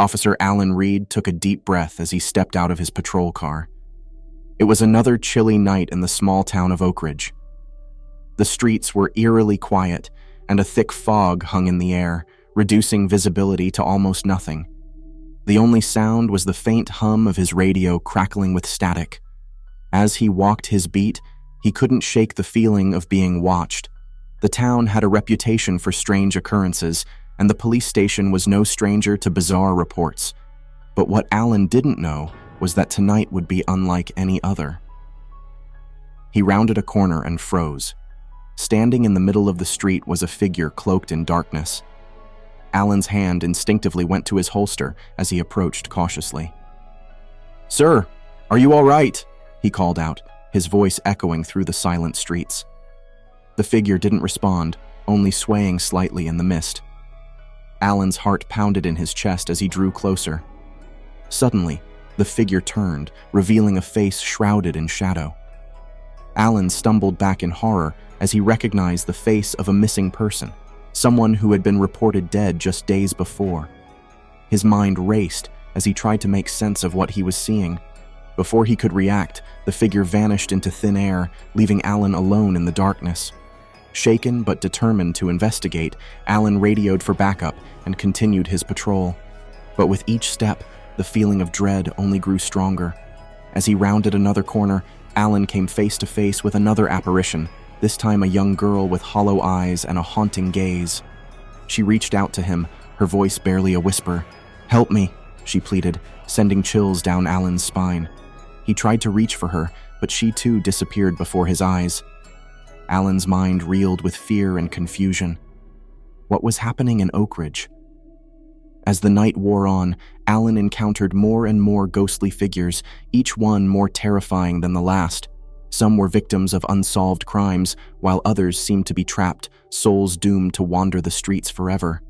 Officer Alan Reed took a deep breath as he stepped out of his patrol car. It was another chilly night in the small town of Oak Ridge. The streets were eerily quiet, and a thick fog hung in the air, reducing visibility to almost nothing. The only sound was the faint hum of his radio crackling with static. As he walked his beat, he couldn't shake the feeling of being watched. The town had a reputation for strange occurrences, and the police station was no stranger to bizarre reports. But what Alan didn't know was that tonight would be unlike any other. He rounded a corner and froze. Standing in the middle of the street was a figure cloaked in darkness. Alan's hand instinctively went to his holster as he approached cautiously. "Sir, are you all right?" he called out, his voice echoing through the silent streets. The figure didn't respond, only swaying slightly in the mist. Alan's heart pounded in his chest as he drew closer. Suddenly, the figure turned, revealing a face shrouded in shadow. Alan stumbled back in horror as he recognized the face of a missing person, someone who had been reported dead just days before. His mind raced as he tried to make sense of what he was seeing. Before he could react, the figure vanished into thin air, leaving Alan alone in the darkness. Shaken but determined to investigate, Alan radioed for backup and continued his patrol. But with each step, the feeling of dread only grew stronger. As he rounded another corner, Alan came face to face with another apparition, this time a young girl with hollow eyes and a haunting gaze. She reached out to him, her voice barely a whisper. "Help me," she pleaded, sending chills down Alan's spine. He tried to reach for her, but she too disappeared before his eyes. Alan's mind reeled with fear and confusion. What was happening in Oak Ridge? As the night wore on, Alan encountered more and more ghostly figures, each one more terrifying than the last. Some were victims of unsolved crimes, while others seemed to be trapped, souls doomed to wander the streets forever.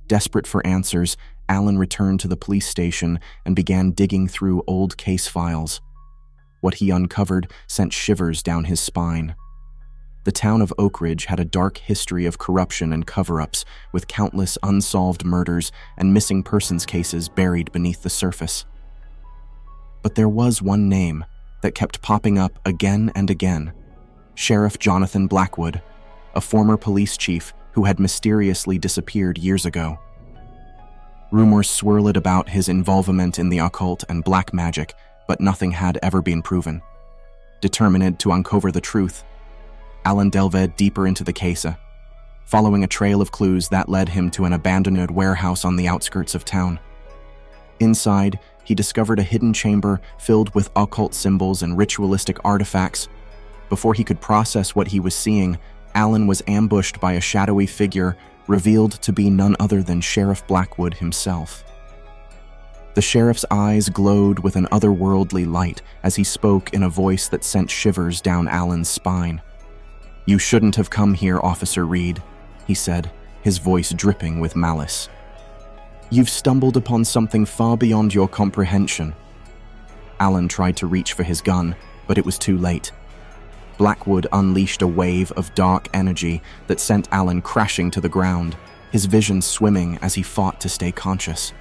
Desperate for answers, Alan returned to the police station and began digging through old case files. What he uncovered sent shivers down his spine. The town of Oak Ridge had a dark history of corruption and cover-ups, with countless unsolved murders and missing persons cases buried beneath the surface. But there was one name that kept popping up again and again: Sheriff Jonathan Blackwood, a former police chief who had mysteriously disappeared years ago. Rumors swirled about his involvement in the occult and black magic, but nothing had ever been proven. Determined to uncover the truth, Alan delved deeper into the case, following a trail of clues that led him to an abandoned warehouse on the outskirts of town. Inside, he discovered a hidden chamber filled with occult symbols and ritualistic artifacts. Before he could process what he was seeing, Alan was ambushed by a shadowy figure revealed to be none other than Sheriff Blackwood himself. The sheriff's eyes glowed with an otherworldly light as he spoke in a voice that sent shivers down Alan's spine. "You shouldn't have come here, Officer Reed," he said, his voice dripping with malice. "You've stumbled upon something far beyond your comprehension." Alan tried to reach for his gun, but it was too late. Blackwood unleashed a wave of dark energy that sent Alan crashing to the ground, his vision swimming as he fought to stay conscious.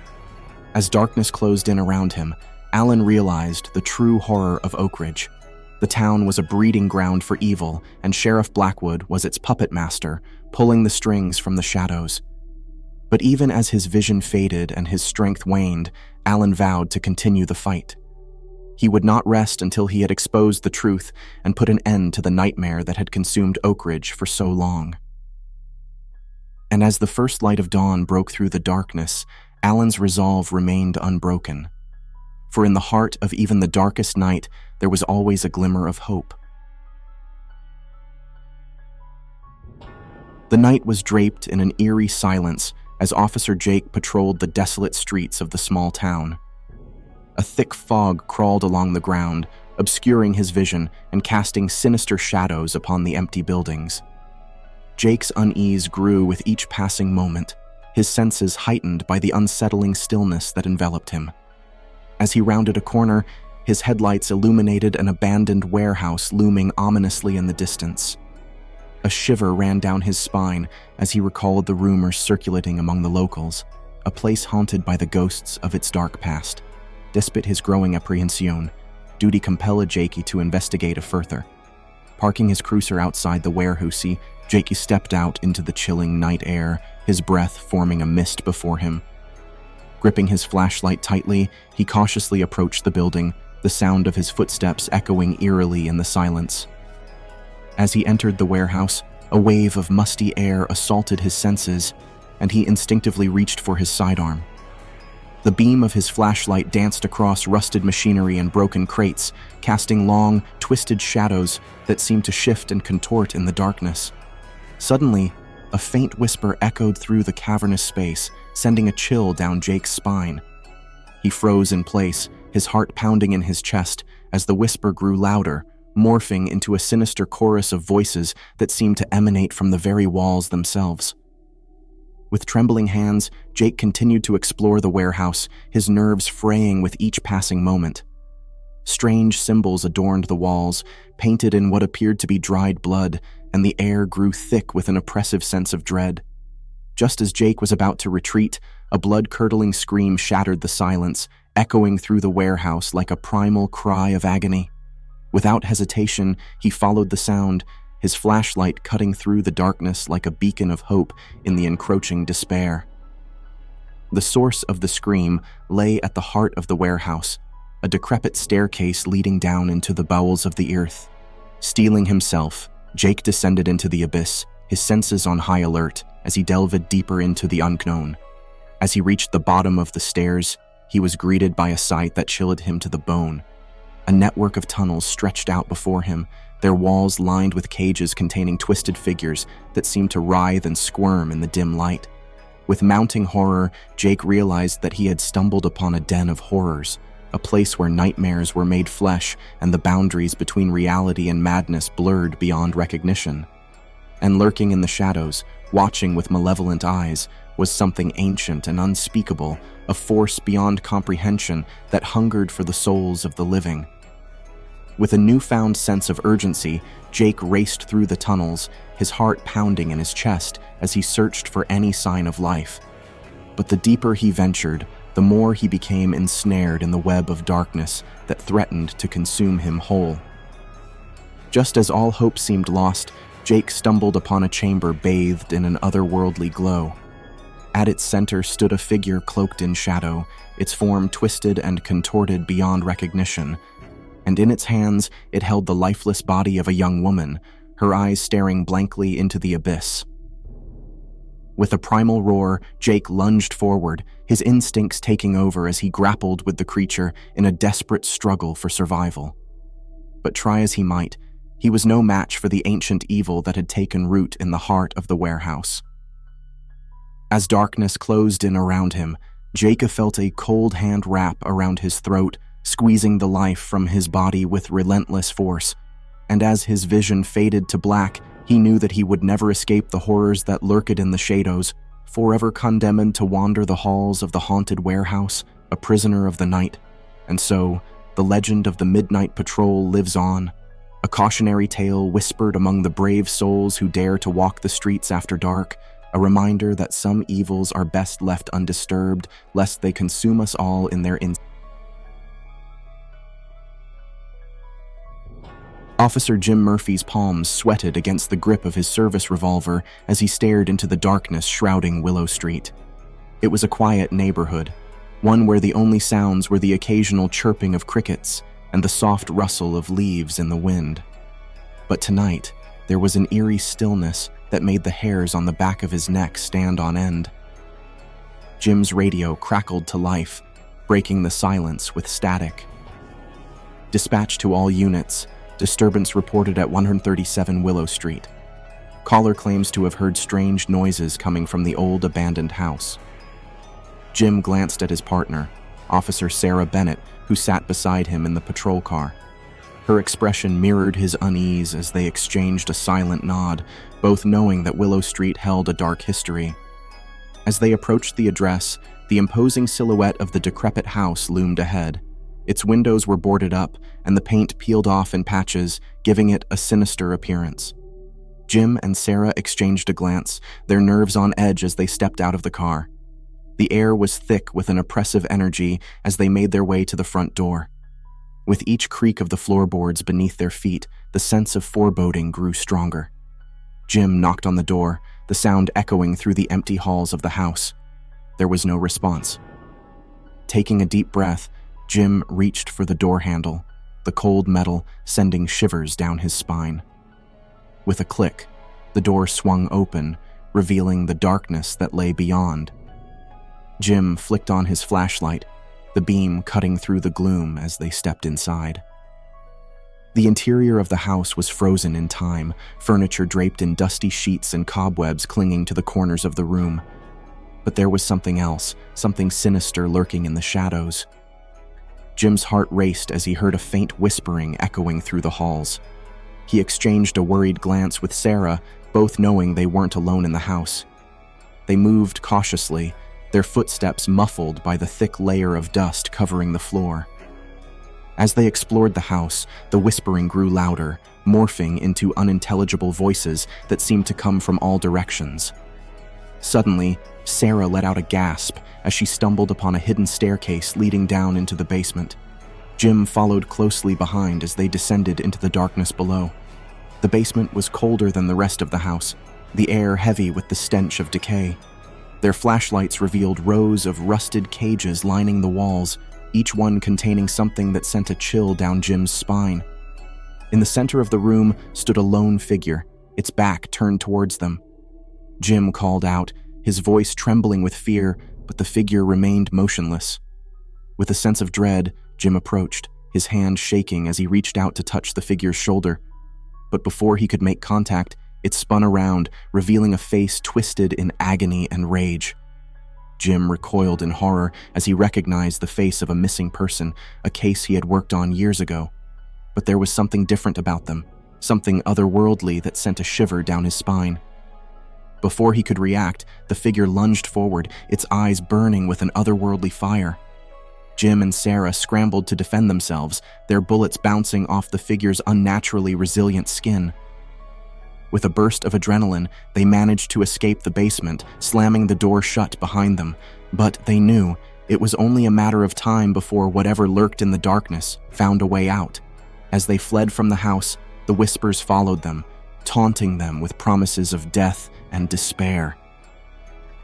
As darkness closed in around him, Alan realized the true horror of Oak Ridge. The town was a breeding ground for evil, and Sheriff Blackwood was its puppet master, pulling the strings from the shadows. But even as his vision faded and his strength waned, Alan vowed to continue the fight. He would not rest until he had exposed the truth and put an end to the nightmare that had consumed Oak Ridge for so long. And as the first light of dawn broke through the darkness, Alan's resolve remained unbroken. For in the heart of even the darkest night, there was always a glimmer of hope. The night was draped in an eerie silence as Officer Jake patrolled the desolate streets of the small town. A thick fog crawled along the ground, obscuring his vision and casting sinister shadows upon the empty buildings. Jake's unease grew with each passing moment, his senses heightened by the unsettling stillness that enveloped him. As he rounded a corner, his headlights illuminated an abandoned warehouse looming ominously in the distance. A shiver ran down his spine as he recalled the rumors circulating among the locals. a place haunted by the ghosts of its dark past. Despite his growing apprehension, duty compelled Jakey to investigate further. Parking his cruiser outside the warehouse, Jakey stepped out into the chilling night air, his breath forming a mist before him. Gripping his flashlight tightly, he cautiously approached the building, the sound of his footsteps echoing eerily in the silence. As he entered the warehouse, a wave of musty air assaulted his senses, and he instinctively reached for his sidearm. The beam of his flashlight danced across rusted machinery and broken crates, casting long, twisted shadows that seemed to shift and contort in the darkness. Suddenly, a faint whisper echoed through the cavernous space, sending a chill down Jake's spine. He froze in place, his heart pounding in his chest as the whisper grew louder, morphing into a sinister chorus of voices that seemed to emanate from the very walls themselves. With trembling hands, Jake continued to explore the warehouse, his nerves fraying with each passing moment. Strange symbols adorned the walls, painted in what appeared to be dried blood, and the air grew thick with an oppressive sense of dread. Just as Jake was about to retreat, a blood-curdling scream shattered the silence, echoing through the warehouse like a primal cry of agony. Without hesitation, he followed the sound, his flashlight cutting through the darkness like a beacon of hope in the encroaching despair. The source of the scream lay at the heart of the warehouse, a decrepit staircase leading down into the bowels of the earth. Steeling himself, Jake descended into the abyss, his senses on high alert as he delved deeper into the unknown. As he reached the bottom of the stairs, he was greeted by a sight that chilled him to the bone. A network of tunnels stretched out before him, their walls lined with cages containing twisted figures that seemed to writhe and squirm in the dim light. With mounting horror, Jake realized that he had stumbled upon a den of horrors, a place where nightmares were made flesh and the boundaries between reality and madness blurred beyond recognition. And lurking in the shadows, watching with malevolent eyes, was something ancient and unspeakable, a force beyond comprehension that hungered for the souls of the living. With a newfound sense of urgency, Jake raced through the tunnels, his heart pounding in his chest as he searched for any sign of life. But the deeper he ventured, the more he became ensnared in the web of darkness that threatened to consume him whole. Just as all hope seemed lost, Jake stumbled upon a chamber bathed in an otherworldly glow. At its center stood a figure cloaked in shadow, its form twisted and contorted beyond recognition, and in its hands it held the lifeless body of a young woman, her eyes staring blankly into the abyss. With a primal roar, Jake lunged forward, his instincts taking over as he grappled with the creature in a desperate struggle for survival. But try as he might, he was no match for the ancient evil that had taken root in the heart of the warehouse. As darkness closed in around him, Jake felt a cold hand wrap around his throat, squeezing the life from his body with relentless force. And as his vision faded to black, he knew that he would never escape the horrors that lurked in the shadows, forever condemned to wander the halls of the haunted warehouse, a prisoner of the night. And so, the legend of the Midnight Patrol lives on, a cautionary tale whispered among the brave souls who dare to walk the streets after dark, a reminder that some evils are best left undisturbed, lest they consume us all in their Officer Jim Murphy's palms sweated against the grip of his service revolver as he stared into the darkness shrouding Willow Street. It was a quiet neighborhood, one where the only sounds were the occasional chirping of crickets and the soft rustle of leaves in the wind. But tonight, there was an eerie stillness that made the hairs on the back of his neck stand on end. Jim's radio crackled to life, breaking the silence with static. Dispatch to all units. Disturbance reported at 137 Willow Street. Caller claims to have heard strange noises coming from the old abandoned house. Jim glanced at his partner, Officer Sarah Bennett, who sat beside him in the patrol car. Her expression mirrored his unease as they exchanged a silent nod, both knowing that Willow Street held a dark history. As they approached the address, the imposing silhouette of the decrepit house loomed ahead. Its windows were boarded up, and the paint peeled off in patches, giving it a sinister appearance. Jim and Sarah exchanged a glance, their nerves on edge as they stepped out of the car. The air was thick with an oppressive energy as they made their way to the front door. With each creak of the floorboards beneath their feet, the sense of foreboding grew stronger. Jim knocked on the door, the sound echoing through the empty halls of the house. There was no response. Taking a deep breath, Jim reached for the door handle, the cold metal sending shivers down his spine. With a click, the door swung open, revealing the darkness that lay beyond. Jim flicked on his flashlight, the beam cutting through the gloom as they stepped inside. The interior of the house was frozen in time, furniture draped in dusty sheets and cobwebs clinging to the corners of the room. But there was something else, something sinister lurking in the shadows. Jim's heart raced as he heard a faint whispering echoing through the halls. He exchanged a worried glance with Sarah, both knowing they weren't alone in the house. They moved cautiously, their footsteps muffled by the thick layer of dust covering the floor. As they explored the house, the whispering grew louder, morphing into unintelligible voices that seemed to come from all directions. Suddenly, Sarah let out a gasp as she stumbled upon a hidden staircase leading down into the basement. Jim followed closely behind as they descended into the darkness below. The basement was colder than the rest of the house, the air heavy with the stench of decay. Their flashlights revealed rows of rusted cages lining the walls, each one containing something that sent a chill down Jim's spine. In the center of the room stood a lone figure, its back turned towards them. Jim called out, his voice trembling with fear, but the figure remained motionless. With a sense of dread, Jim approached, his hand shaking as he reached out to touch the figure's shoulder. But before he could make contact, it spun around, revealing a face twisted in agony and rage. Jim recoiled in horror as he recognized the face of a missing person, a case he had worked on years ago. But there was something different about them, something otherworldly that sent a shiver down his spine. Before he could react, the figure lunged forward, its eyes burning with an otherworldly fire. Jim and Sarah scrambled to defend themselves, their bullets bouncing off the figure's unnaturally resilient skin. With a burst of adrenaline, they managed to escape the basement, slamming the door shut behind them. But they knew it was only a matter of time before whatever lurked in the darkness found a way out. As they fled from the house, the whispers followed them, taunting them with promises of death and despair.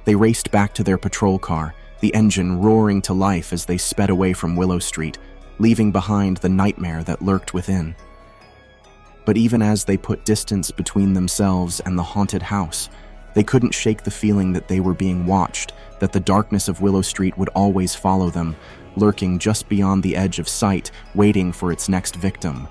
They raced back to their patrol car, the engine roaring to life as they sped away from Willow Street, leaving behind the nightmare that lurked within. But even as they put distance between themselves and the haunted house, they couldn't shake the feeling that they were being watched, that the darkness of Willow Street would always follow them, lurking just beyond the edge of sight, waiting for its next victim.